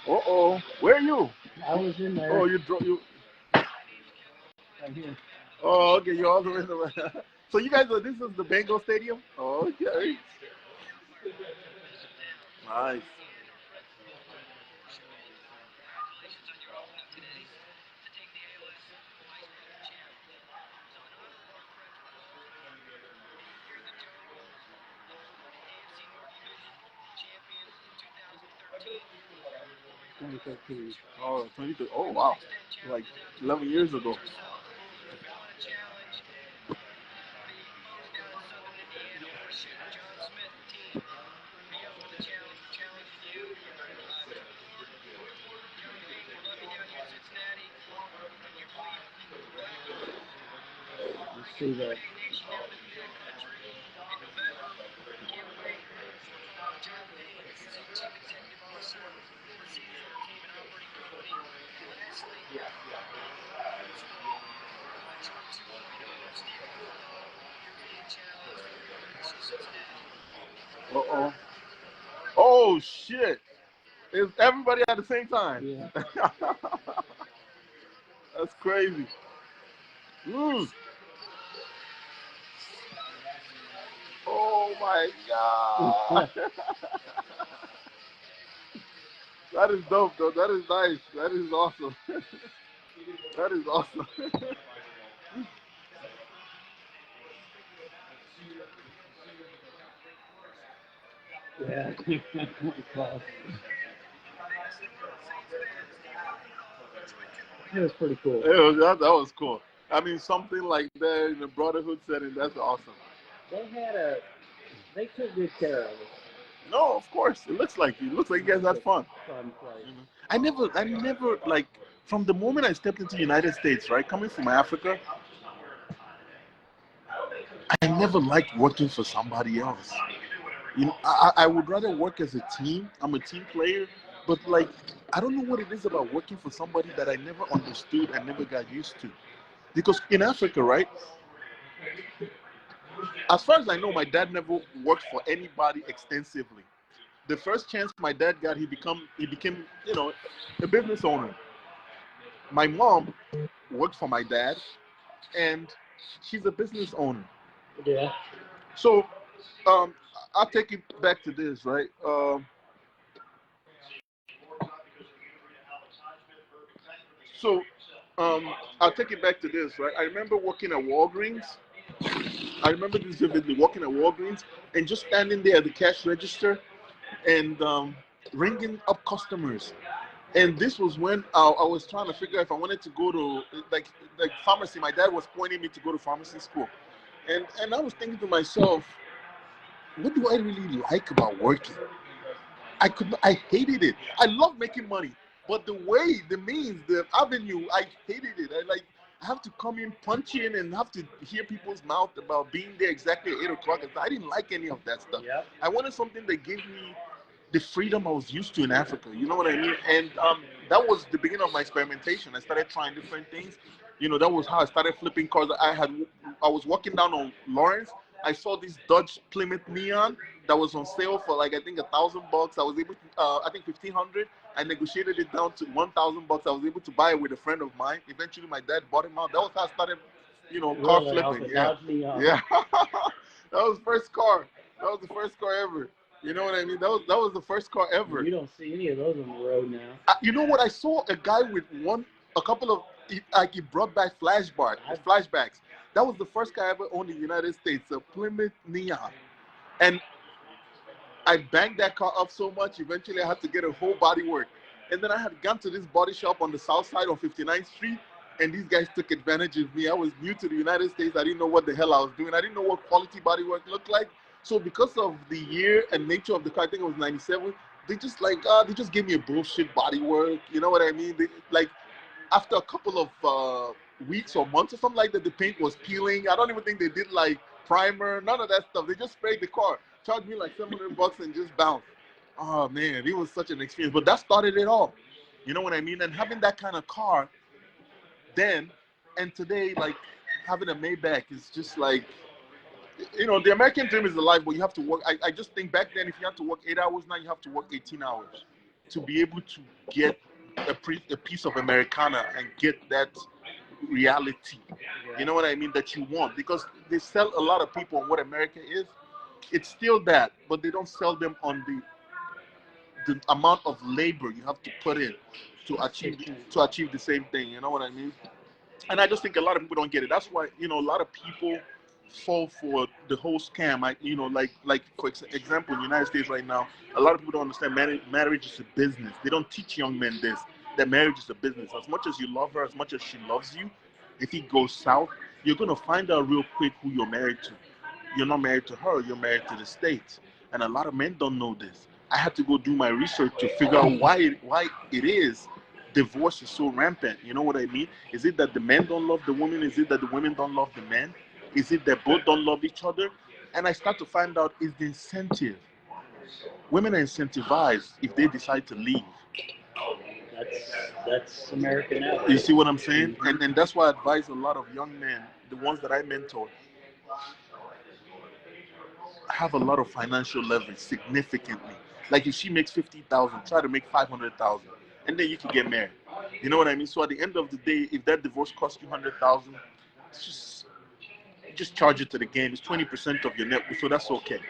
Uh-oh. Where are you? I was in there. Oh, you drove you. Right here. Oh, okay. You're all the way in the. So you guys are. This is the Bengal Stadium. Oh, okay. Nice. 2013. Oh, 22. Oh, wow. Like 11 years ago. You see that? Uh-oh. Oh, shit. It's everybody at the same time. Yeah. That's crazy. Mm. Oh, my God. That is dope, though. That is nice. That is awesome. That is awesome. Yeah. Close. It was pretty cool. That was cool. I mean, something like that in a brotherhood setting, that's awesome. They took good care of us. No, of course. It looks like you guys had fun. Fun place. You know? I never, like, from the moment I stepped into the United States, right, coming from Africa, I never liked working for somebody else. You know, I would rather work as a team. I'm a team player, but like, I don't know what it is about working for somebody that I never understood and never got used to. Because in Africa, right, as far as I know, my dad never worked for anybody extensively. The first chance my dad got, he became, a business owner. My mom worked for my dad, and she's a business owner. Yeah. So, um, I'll take it back to this, right? So, I'll take it back to this, right? I remember working at Walgreens. I remember this vividly, working at Walgreens and just standing there at the cash register and ringing up customers. And this was when I was trying to figure out if I wanted to go to like pharmacy. My dad was pointing me to go to pharmacy school, and I was thinking to myself, what do I really like about working? I hated it. I love making money, but the way, the means, the avenue, I hated it. I have to come in, punch in, and have to hear people's mouth about being there exactly at 8 o'clock. And I didn't like any of that stuff. Yep. I wanted something that gave me the freedom I was used to in Africa. You know what I mean? And that was the beginning of my experimentation. I started trying different things. You know, that was how I started flipping cars. I was walking down on Lawrence. I saw this Dodge Plymouth Neon that was on sale for like I think $1,000. I was able to, I think 1,500. I negotiated it down to $1,000. I was able to buy it with a friend of mine. Eventually, my dad bought him out. That was how I started, car Really, off flipping. the Yeah, Dodge Neon. yeah. That was the first car. That was the first car ever. You know what I mean? That was the first car ever. You don't see any of those on the road now. You know what? I saw a guy with a couple of, he brought back flashbacks. That was the first car I ever owned in the United States, a Plymouth Neon. And I banged that car up so much, eventually I had to get a whole body work. And then I had gone to this body shop on the south side on 59th Street, and these guys took advantage of me. I was new to the United States. I didn't know what the hell I was doing. I didn't know what quality body work looked like. So because of the year and nature of the car, I think it was 97, they just gave me a bullshit body work. You know what I mean? After a couple of weeks or months or something like that, the paint was peeling. I don't even think they did like primer, none of that stuff. They just sprayed the car, charged me like $700 and just bounced. Oh man, it was such an experience. But that started it all. You know what I mean? And having that kind of car then and today, like having a Maybach is just like, the American dream is alive, but you have to work. I just think back then, if you have to work 8 hours, now you have to work 18 hours. to be able to get a piece of Americana and get that reality. You know what I mean? That you want, because they sell a lot of people on what America is. It's still that, but they don't sell them on the amount of labor you have to put in to achieve the same thing. You know what I mean? And I just think a lot of people don't get it. That's why a lot of people fall for the whole scam. Like for example, in the United States right now, a lot of people don't understand marriage is a business. They don't teach young men this, that marriage is a business. As much as you love her, as much as she loves you, if it goes south, you're gonna find out real quick who you're married to. You're not married to her, you're married to the state. And a lot of men don't know this. I had to go do my research to figure out why it is divorce is so rampant. You know what I mean? Is it that the men don't love the women? Is it that the women don't love the men? Is it that both don't love each other? And I start to find out is the incentive. Women are incentivized if they decide to leave. That's America now. You see what I'm saying? And that's why I advise a lot of young men, the ones that I mentor, have a lot of financial leverage significantly. Like if she makes 50,000, try to make 500,000, and then you can get married. You know what I mean? So at the end of the day, if that divorce costs you 100,000, just charge it to the game. It's 20% of your net, so that's okay.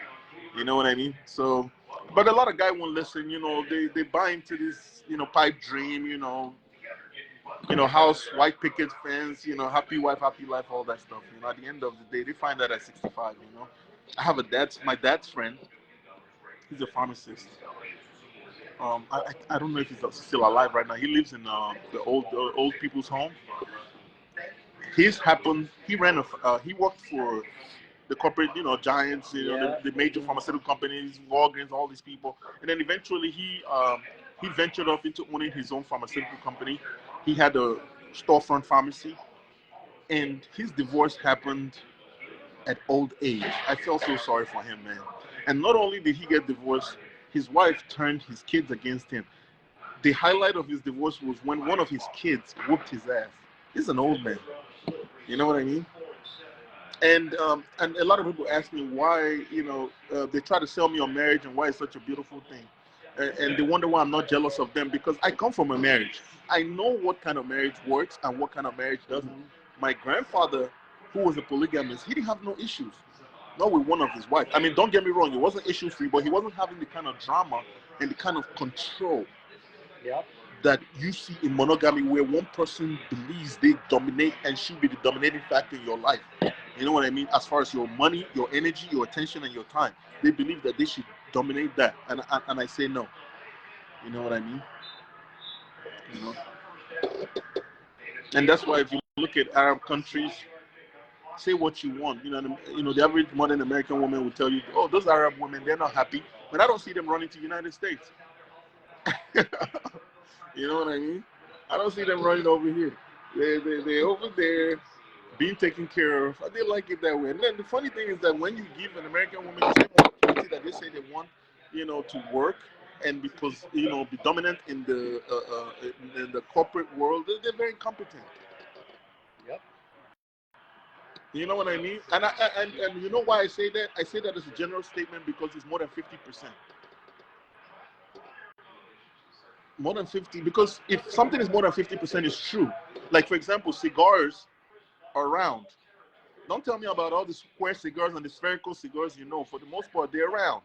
You know what I mean? So, but a lot of guys won't listen. They buy into this pipe dream. House, white picket fence. Happy wife, happy life, all that stuff. At the end of the day, they find that at 65. I have my dad's friend. He's a pharmacist. I don't know if he's still alive right now. He lives in the old people's home. He worked for the corporate, giants, the major pharmaceutical companies, Walgreens, all these people. And then eventually he ventured off into owning his own pharmaceutical company. He had a storefront pharmacy, and his divorce happened at old age. I felt so sorry for him, man. And not only did he get divorced, his wife turned his kids against him. The highlight of his divorce was when one of his kids whooped his ass. He's an old man. You know what I mean? And a lot of people ask me why, they try to sell me on marriage and why it's such a beautiful thing. And they wonder why I'm not jealous of them, because I come from a marriage. I know what kind of marriage works and what kind of marriage doesn't. My grandfather, who was a polygamist, he didn't have no issues. Not with one of his wives. I mean, don't get me wrong, it wasn't issue free, but he wasn't having the kind of drama and the kind of control that you see in monogamy, where one person believes they dominate and should be the dominating factor in your life. You know what I mean? As far as your money, your energy, your attention, and your time, they believe that they should dominate that, and I say no. You know what I mean? And that's why if you look at Arab countries, say what you want. The average modern American woman will tell you, "Oh, those Arab women, they're not happy," but I don't see them running to the United States. You know what I mean? I don't see them running over here. They're over there being taken care of. They like it that way. And then the funny thing is that when you give an American woman the same opportunity that they say they want, to work and because be dominant in the corporate world, they're very competent. Yep. You know what I mean? And you know why I say that? I say that as a general statement because it's more than 50%. More than 50, because if something is more than 50%, it's true. Like for example, cigars are round. Don't tell me about all the square cigars and the spherical cigars. For the most part, they're round.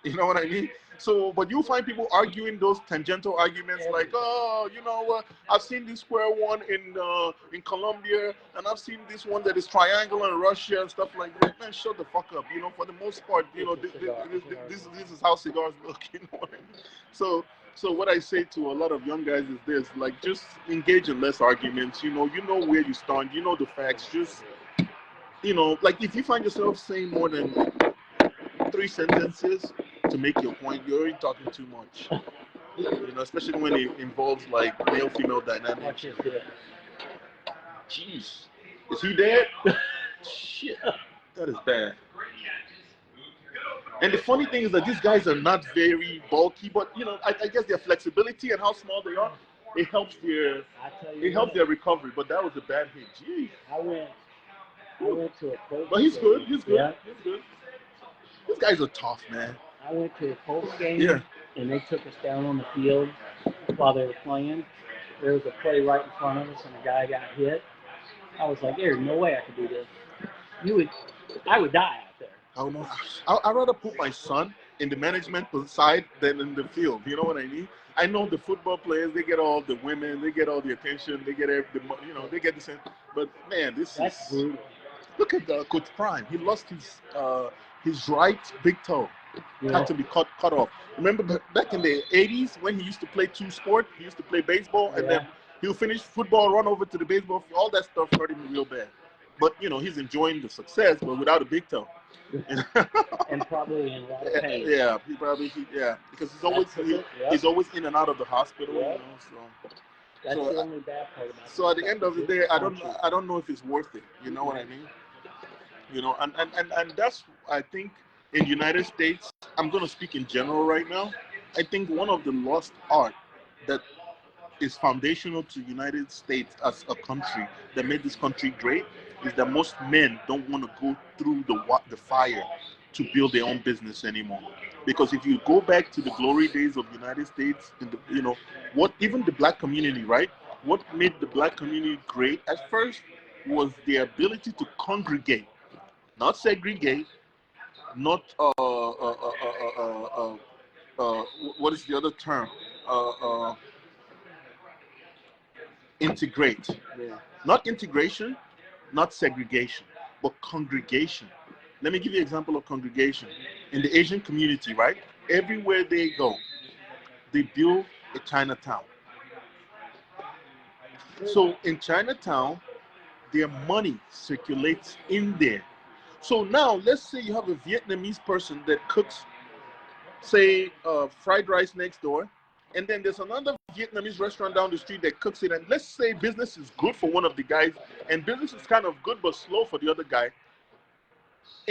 You know what I mean? So, but you find people arguing those tangential arguments like, oh, I've seen this square one in Colombia, and I've seen this one that is triangular in Russia and stuff like that. Man, shut the fuck up. For the most part, this is how cigars look. You know what I mean? So what I say to a lot of young guys is this: like, just engage in less arguments. You know where you stand. You know the facts. Just like if you find yourself saying more than 3 sentences to make your point, you're already talking too much. Especially when it involves like male-female dynamics. Jeez, is he dead? Shit, that is bad. And the funny thing is that these guys are not very bulky, but I guess their flexibility and how small they are, it helps their recovery. But that was a bad hit. Jeez. I went to a coach. But he's good. He's good. Yeah. He's good. These guys are tough, man. I went to a Colts game, Yeah. and they took us down on the field while they were playing. There was a play right in front of us, and a guy got hit. I was like, "There's no way I could do this. I would die out there." I don't know. I'd rather put my son in the management side than in the field. You know what I mean? I know the football players, they get all the women, they get all the attention, they get they get the same. But man, That's brutal. Look at Coach Prime. He lost his right big toe. Yeah. Had to be cut off. Remember back in the 80s when he used to play two sports? He used to play baseball, and then he'll finish football, run over to the baseball field. All that stuff hurt him real bad. But he's enjoying the success, but without a big toe. And probably in a lot of pain. Yeah, because he's always in and out of the hospital. Yeah. So that's the only bad part about it. So at the end of the day, I don't know if it's worth it. You know what I mean? And that's, I think, in the United States, I'm going to speak in general right now. I think one of the lost art that is foundational to the United States as a country that made this country great is that most men don't want to go through the fire to build their own business anymore. Because if you go back to the glory days of the United States, even the black community, right? What made the black community great at first was the ability to congregate, not segregate, not what is the other term? Integrate. Yeah. Not integration, not segregation, but congregation. Let me give you an example of congregation. In the Asian community, right? Everywhere they go, they build a Chinatown. So in Chinatown, their money circulates in there. So now, let's say you have a Vietnamese person that cooks, say, fried rice next door, and then there's another Vietnamese restaurant down the street that cooks it, and let's say business is good for one of the guys, and business is kind of good but slow for the other guy.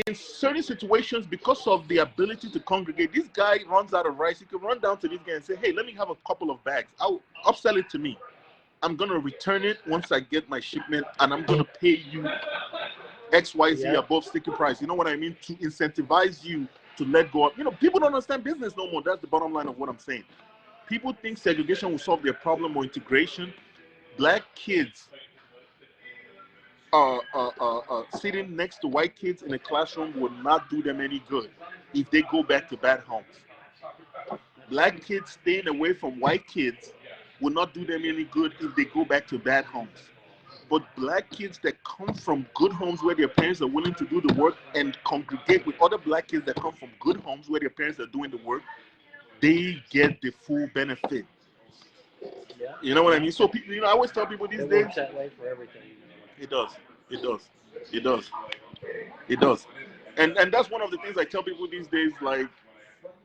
In certain situations, because of the ability to congregate, this guy runs out of rice. He can run down to this guy and say, hey, let me have a couple of bags. I'll upsell it to me. I'm going to return it once I get my shipment, and I'm going to pay you XYZ above sticker price. You know what I mean? To incentivize you to let go of. People don't understand business no more. That's the bottom line of what I'm saying. People think segregation will solve their problem or integration. Black kids sitting next to white kids in a classroom will not do them any good if they go back to bad homes. Black kids staying away from white kids will not do them any good if they go back to bad homes. But black kids that come from good homes where their parents are willing to do the work and congregate with other black kids that come from good homes where their parents are doing the work, they get the full benefit. Yeah. You know what I mean? So people, I always tell people these days. It works that way for everything. It does. And that's one of the things I tell people these days. Like,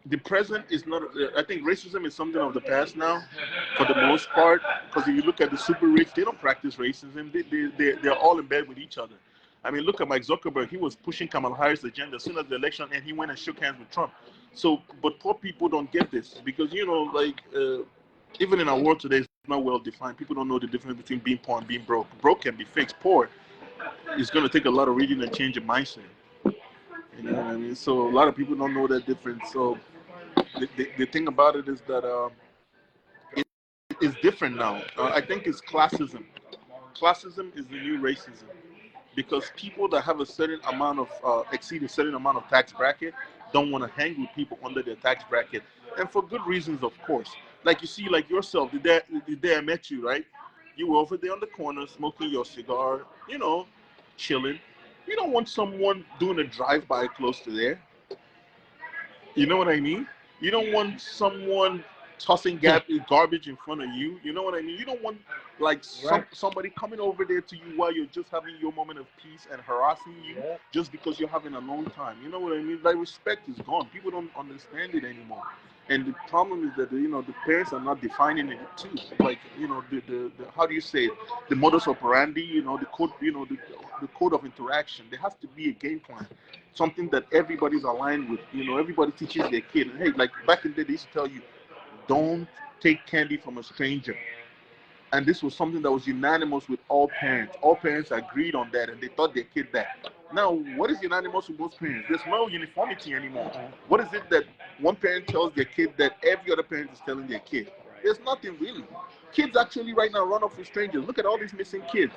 the present is not. I think racism is something of the past now, for the most part. Because if you look at the super rich, they don't practice racism. They're all in bed with each other. I mean, look at Mike Zuckerberg. He was pushing Kamala Harris' agenda as soon as the election, and he went and shook hands with Trump. So, but poor people don't get this because even in our world today, it's not well defined. People don't know the difference between being poor and being broke. Broke can be fixed. Poor is going to take a lot of reading and change your mindset. You know what I mean? So a lot of people don't know that difference. So the thing about it is that it's different now. I think it's classism. Classism is the new racism because people that have a certain amount of exceed a certain amount of tax bracket don't want to hang with people under their tax bracket, and for good reasons, of course. Like you see, like yourself, the day I met you, right? You were over there on the corner smoking your cigar, chilling. You don't want someone doing a drive-by close to there. You know what I mean? You don't want someone tossing garbage in front of you. You know what I mean? You don't want somebody coming over there to you while you're just having your moment of peace and harassing you just because you're having a long time. You know what I mean? Like, respect is gone. People don't understand it anymore. And the problem is that the parents are not defining it too. Like, the how do you say it? The modus operandi, the code, the code of interaction. There has to be a game plan, something that everybody's aligned with. Everybody teaches their kid. Hey, like back in the day, they used to tell you, don't take candy from a stranger. And this was something that was unanimous with all parents. All parents agreed on that, and they taught their kid that. Now, what is unanimous with most parents? There's no uniformity anymore. What is it that one parent tells their kid that every other parent is telling their kid? There's nothing really. Kids actually right now run off with strangers. Look at all these missing kids.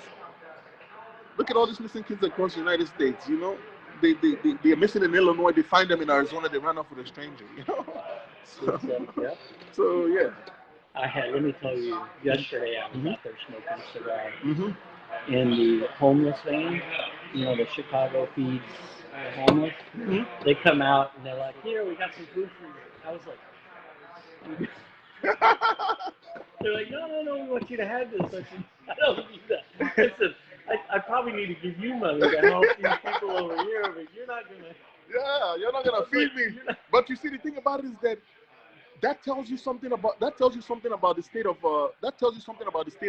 Look at all these missing kids across the United States, you know? They're missing in Illinois. They find them in Arizona. They run off with a stranger, you know? So yeah. Let me tell you, yesterday I was out there smoking a cigar. Mm-hmm. In the homeless van, you know, the Chicago feeds the homeless. Mm-hmm. They come out and they're like, here, we got some food for you. I was like, they're like, no, we want you to have this. I said, I don't need that. I said, I probably need to give you money to help these people over here, but you're not going to. Yeah, you're not going to feed me. But you see, the thing about it is that tells you something about the state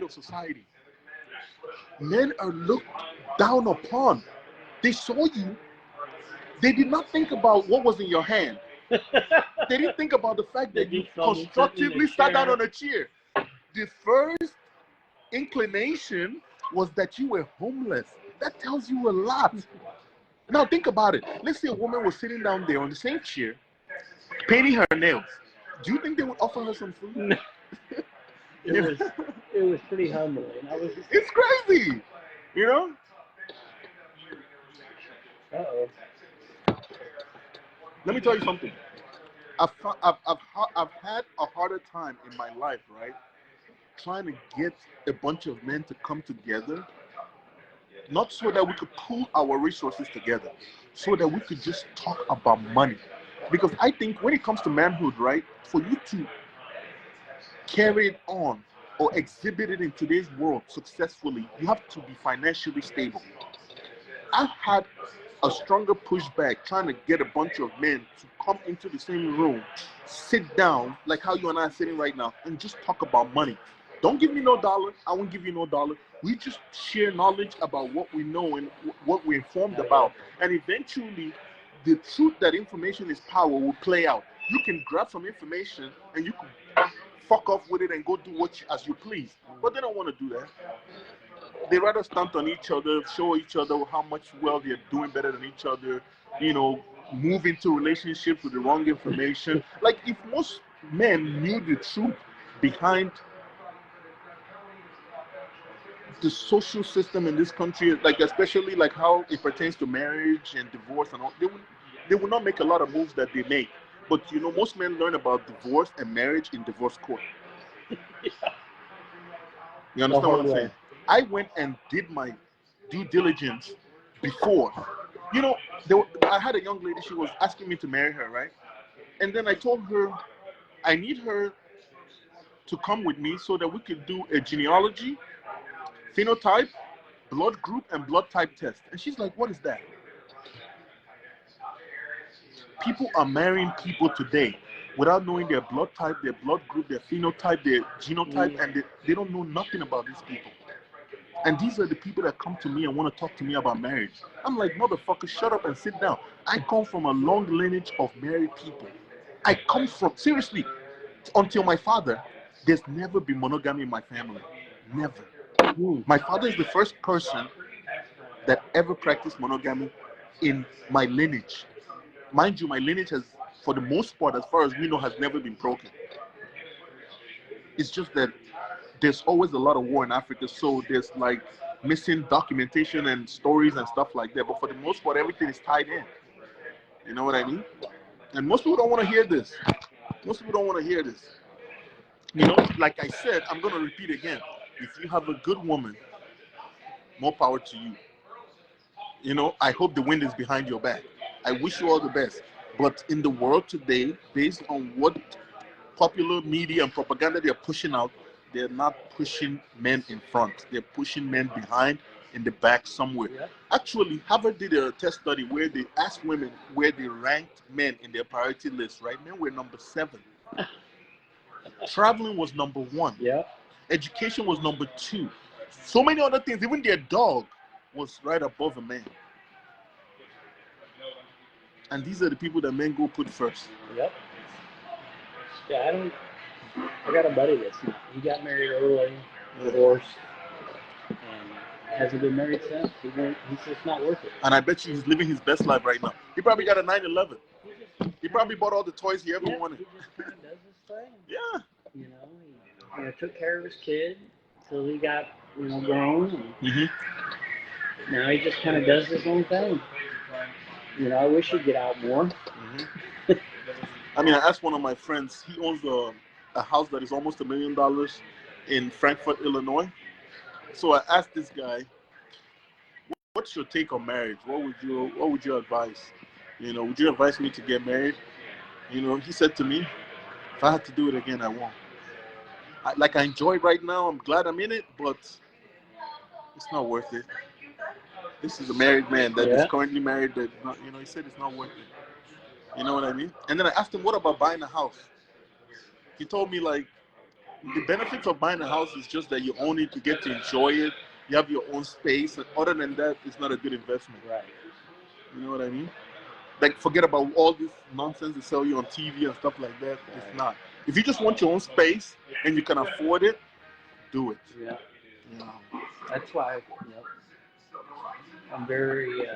of society. Men are looked down upon. They saw you. They did not think about what was in your hand. They didn't think about the fact that you constructively sat down on a chair. The first inclination was that you were homeless. That tells you a lot. Now think about it. Let's say a woman was sitting down there on the same chair, painting her nails. Do you think they would offer her some food? No. It was pretty humbling. It's crazy, you know. Uh-oh. Let me tell you something. I've had a harder time in my life, right? Trying to get a bunch of men to come together, not so that we could pool our resources together, so that we could just talk about money. Because I think when it comes to manhood, right, for you to carry it on or exhibit it in today's world successfully, you have to be financially stable. I've had a stronger pushback trying to get a bunch of men to come into the same room, sit down, like how you and I are sitting right now, and just talk about money. Don't give me no dollar. I won't give you no dollar. We just share knowledge about what we know and what we're informed about. And eventually, the truth that information is power will play out. You can grab some information and you can fuck off with it and go do as you please. But they don't want to do that. They rather stunt on each other, show each other how much well they're doing better than each other, you know, move into relationships with the wrong information. Like, if most men knew the truth behind the social system in this country, like especially like how it pertains to marriage and divorce and all, they would not make a lot of moves that they make. But you know, most men learn about divorce and marriage in divorce court. You understand what I'm saying? I went and did my due diligence before. You know, I had a young lady, she was asking me to marry her, right? And then I told her I need her to come with me so that we could do a genealogy, phenotype, blood group, and blood type test. And she's like, what is that? People are marrying people today without knowing their blood type, their blood group, their phenotype, their genotype, and they don't know nothing about these people. And these are the people that come to me and want to talk to me about marriage. I'm like, motherfucker, shut up and sit down. I come from a long lineage of married people. I come from, seriously, until my father, there's never been monogamy in my family. Never. My father is the first person that ever practiced monogamy in my lineage. Mind you, my lineage has, for the most part, as far as we know, has never been broken. It's just that there's always a lot of war in Africa, so there's like missing documentation and stories and stuff like that. But for the most part, everything is tied in. You know what I mean? And most people don't want to hear this. Most people don't want to hear this. You know, like I said, I'm going to repeat again. If you have a good woman, more power to you. You know, I hope the wind is behind your back. I wish you all the best. But in the world today, based on what popular media and propaganda they're pushing out, they're not pushing men in front. They're pushing men behind, in the back somewhere. Yeah. Actually, Harvard did a test study where they asked women where they ranked men in their priority list, right? Men were number 7. Traveling was number 1. Yeah. Education was number 2. So many other things. Even their dog was right above a man. And these are the people that men go put first. Yep. Yeah, I got a buddy he got married early. divorced, and hasn't been married since. He says it's not worth it. And I bet you he's living his best life right now. He probably got a 911. He probably bought all the toys he ever wanted. He just kind of does his thing. Yeah. You know, he took care of his kid until he got, grown. And now he just kind of does his own thing. I wish he'd get out more. I mean, I asked one of my friends. He owns a house that is almost $1 million in Frankfort, Illinois. So I asked this guy, "What's your take on marriage? What would you advise? Would you advise me to get married?" He said to me, "If I had to do it again, I won't. I enjoy it right now. I'm glad I'm in it, but it's not worth it. This is a married man that is currently married. That he said it's not worth it. You know what I mean?" And then I asked him, "What about buying a house?" He told me the benefits of buying a house is just that you own it, you get to enjoy it, you have your own space, and other than that, it's not a good investment. Right. You know what I mean? Forget about all this nonsense they sell you on TV and stuff like that. It's not. If you just want your own space and you can afford it, do it. Yeah. That's why. I'm very.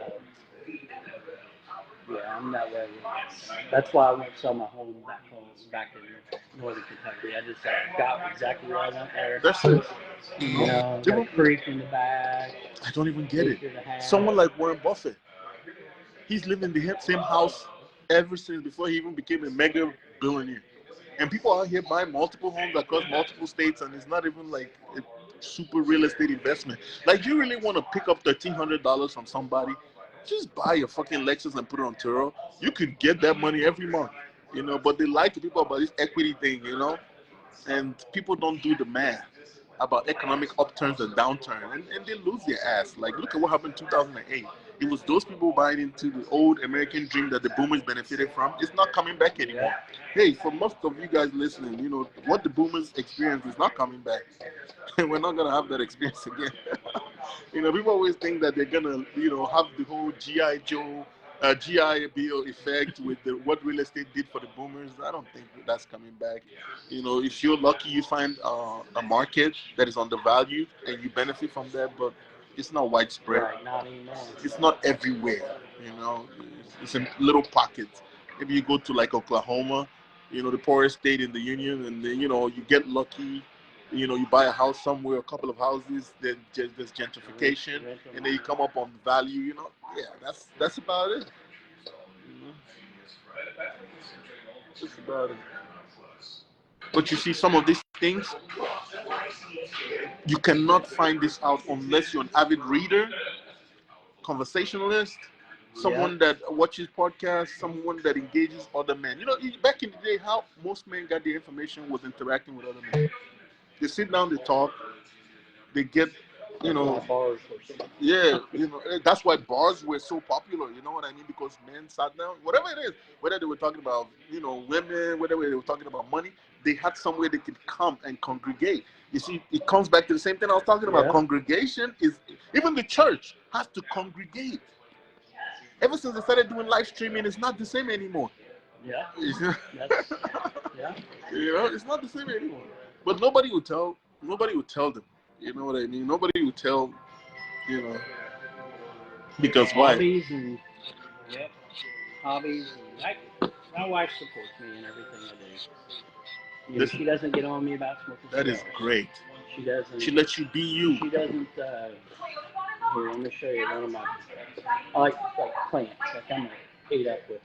I'm that way. That's why I won't sell my home back in northern Kentucky. I just got exactly what I want there. That's it. Got a creek in the back. I don't even get it. Someone like Warren Buffett, he's lived in the same house ever since before he even became a mega billionaire. And people out here buying multiple homes across multiple states, and it's not even like a super real estate investment. You really want to pick up $1,300 from somebody? Just buy a fucking Lexus and put it on Turo. You could get that money every month, But they lie to people about this equity thing, and people don't do the math about economic upturns and downturns, and they lose their ass. Look at what happened in 2008. It was those people buying into the old American dream that the boomers benefited from. It's not coming back anymore. Hey, for most of you guys listening, what the boomers experienced is not coming back. And we're not going to have that experience again. People always think that they're going to, have the whole G.I. Joe, GI Bill effect with what real estate did for the boomers. I don't think that's coming back. If you're lucky, you find a market that is undervalued and you benefit from that, but it's not widespread. Right, not anymore. It's not everywhere. It's in little pockets. Maybe you go to Oklahoma, the poorest state in the union, and then you get lucky. You buy a house somewhere, a couple of houses, then there's gentrification, and then you come up on value. That's about it. That's about it. But you see, some of these things, you cannot find this out unless you're an avid reader, conversationalist, someone that watches podcasts, someone that engages other men. Back in the day, how most men got their information was interacting with other men. They sit down, they talk, they get, bars that's why bars were so popular, you know what I mean? Because men sat down, whatever it is, whether they were talking about, women, whether they were talking about money, they had somewhere they could come and congregate. You see, it comes back to the same thing I was talking about. Congregation is, even the church has to congregate. Ever since they started doing live streaming, it's not the same anymore. Yeah. It's not the same anymore. But nobody will tell them. You know what I mean? Nobody will tell, because why? Hobbies. And my wife supports me in everything I do. She doesn't get on me about smoking cigarettes. That is great. She doesn't. She lets you be you. She doesn't. Here, let me show you one of my. I like plants. I'm ate up with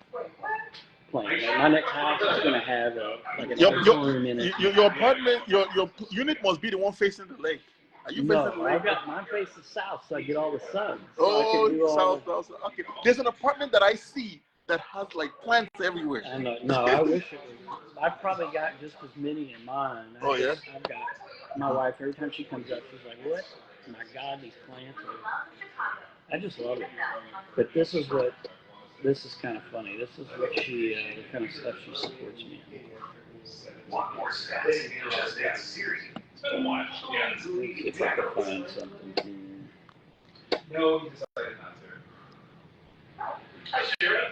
plants. My next house is going to have an auditorium in it. Your apartment, your unit must be the one facing the lake. Are you facing the lake? Mine faces south, so I get all the sun. So south. Okay. There's an apartment that I see that has plants everywhere. I know. No, I wish it was. I've probably got just as many in mine. I've got my wife. Every time she comes up, she's like, "What? My God, these plants!" I just love it. But this is kind of funny. This is what the kind of stuff she supports me in. If I could find something here. No, he decided not to.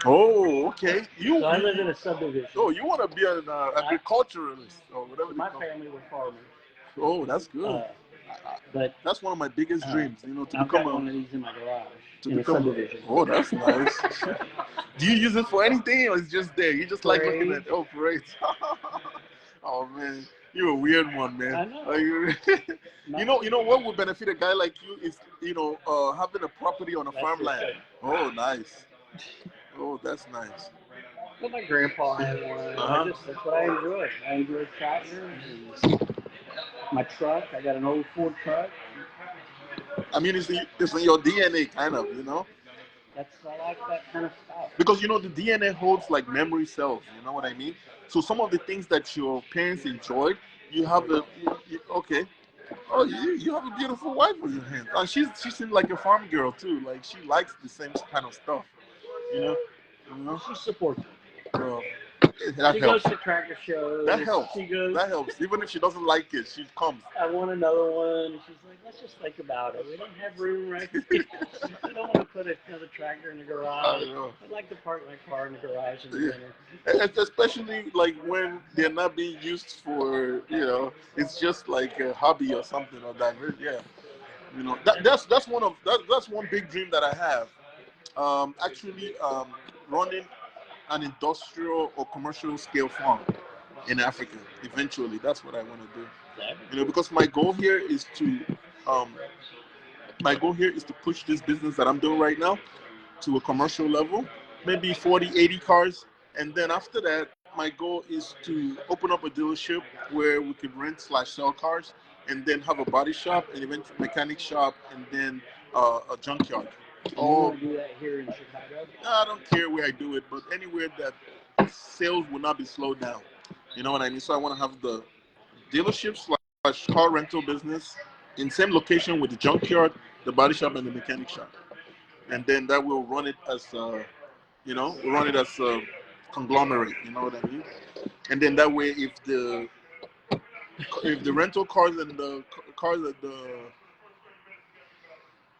Oh, okay. So I live in a subdivision. Oh, you want to be an agriculturalist or whatever So they my call it. family were farmers. Oh, that's good. But That's one of my biggest dreams, to I've become got one of these in my garage to in a become. subdivision. Oh, that's nice. Do you use it for anything, or it's just there? You just like looking at parades. Oh man, you're a weird one, man. I know. You know what would benefit a guy like you is having a property on a farmland. Oh, nice. Oh, that's nice. Well, my grandpa had one. That's what I enjoy. I enjoy tractors and my truck. I got an old Ford truck. I mean, it's in your DNA, kind of, I like that kind of stuff. Because the DNA holds like memory cells. You know what I mean? So some of the things that your parents enjoyed, you have okay. Oh, you have a beautiful wife on your hands, and she seems like a farm girl too. Like she likes the same kind of stuff. You know. She supports it. So She goes to tractor shows. That helps. She goes. That helps. Even if she doesn't like it, she comes. I want another one. She's like, let's just think about it. We don't have room right here. I don't want to put another tractor in the garage. I'd like to park my car in the garage in the winter. Especially like when they're not being used for, it's just like a hobby or something or that. Yeah. That's one big dream that I have. Actually, running an industrial or commercial scale farm in Africa. Eventually, that's what I want to do. Because um, my goal here is to push this business that I'm doing right now to a commercial level, maybe 40, 80 cars, and then after that, my goal is to open up a dealership where we could rent/sell cars, and then have a body shop, an event mechanic shop, and then a junkyard. You want to do that here in Chicago? I don't care where I do it, but anywhere that sales will not be slowed down. You know what I mean? So I want to have the dealership/car rental business in same location with the junkyard, the body shop, and the mechanic shop, and then that will run it as we'll run it as a conglomerate. You know what I mean? And then that way, if the rental cars and the cars at the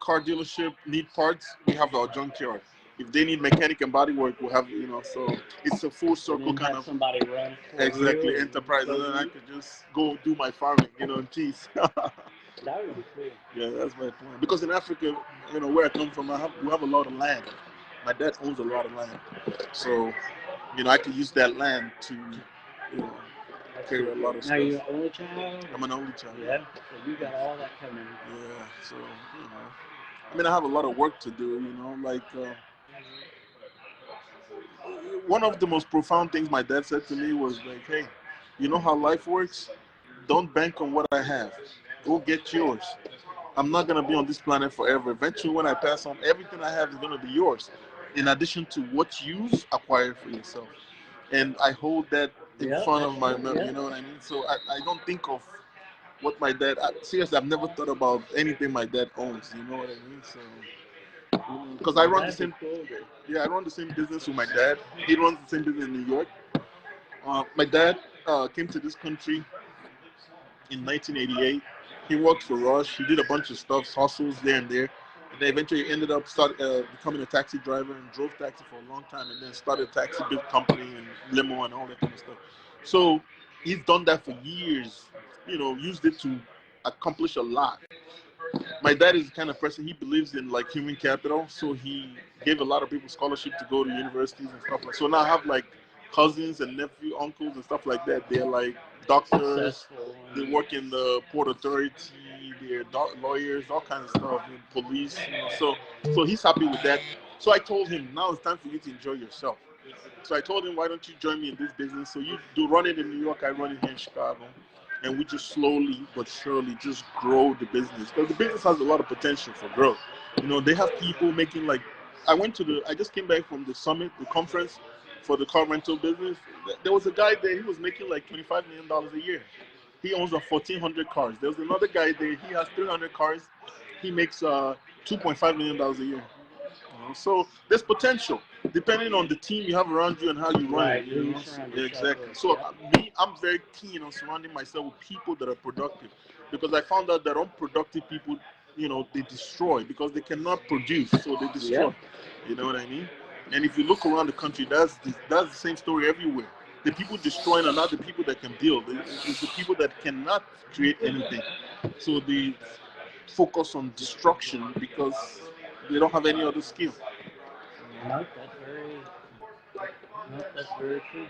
car dealership need parts, we have our junkyard. If they need mechanic and body work, we'll have, so it's a full circle kind of. Somebody run Exactly, enterprise. And then I could just go do my farming, in peace. That would be cool. Yeah, that's my plan. Because in Africa, where I come from, we have a lot of land. My dad owns a lot of land. So, I could use that land to, carry a lot of stuff. Now, you're an only child? I'm an only child. Yeah, so you got all that coming. Yeah, so, I have a lot of work to do, like one of the most profound things my dad said to me was like, hey, you know how life works? Don't bank on what I have. Go get yours. I'm not going to be on this planet forever. Eventually, when I pass on, everything I have is going to be yours, in addition to what you've acquired for yourself. And I hold that in front of my, you know what I mean? So I don't think of what my dad, seriously, I've never thought about anything my dad owns, you know what I mean? So, because I run the same, I run the same business with my dad. He runs the same business in New York. My dad came to this country in 1988. He worked for Rush. He did a bunch of stuff, hustles there and there. And then eventually ended up becoming a taxi driver and drove taxi for a long time, and then started a taxi big company and limo and all that kind of stuff. So he's done that for years, used it to accomplish a lot. My dad is the kind of person, he believes in like human capital, so he gave a lot of people scholarship to go to universities and stuff like. So now I have like cousins and nephew, uncles and stuff like that. They're like doctors, they work in the port authority, they're lawyers, all kinds of stuff, police. So he's happy with that. So I told him, now it's time for you to enjoy yourself. So I told him, why don't you join me in this business? So you do run it in New York, I run it here in Chicago. And we just slowly but surely just grow the business. Because the business has a lot of potential for growth. They have people making like, I just came back from the summit, the conference for the car rental business. There was a guy there, he was making like $25 million a year. He owns 1,400 cars. There was another guy there, he has 300 cars. He makes $2.5 million a year. So there's potential depending on the team you have around you and how you run it. Exactly. So I'm very keen on surrounding myself with people that are productive, because I found out that unproductive people they destroy because they cannot produce, so they destroy. Yep. You know what I mean? And if you look around the country, that's the same story everywhere. The people destroying are not the people that can build. It's the people that cannot create anything. So they focus on destruction because they don't have any other skill. Nope, that's very true.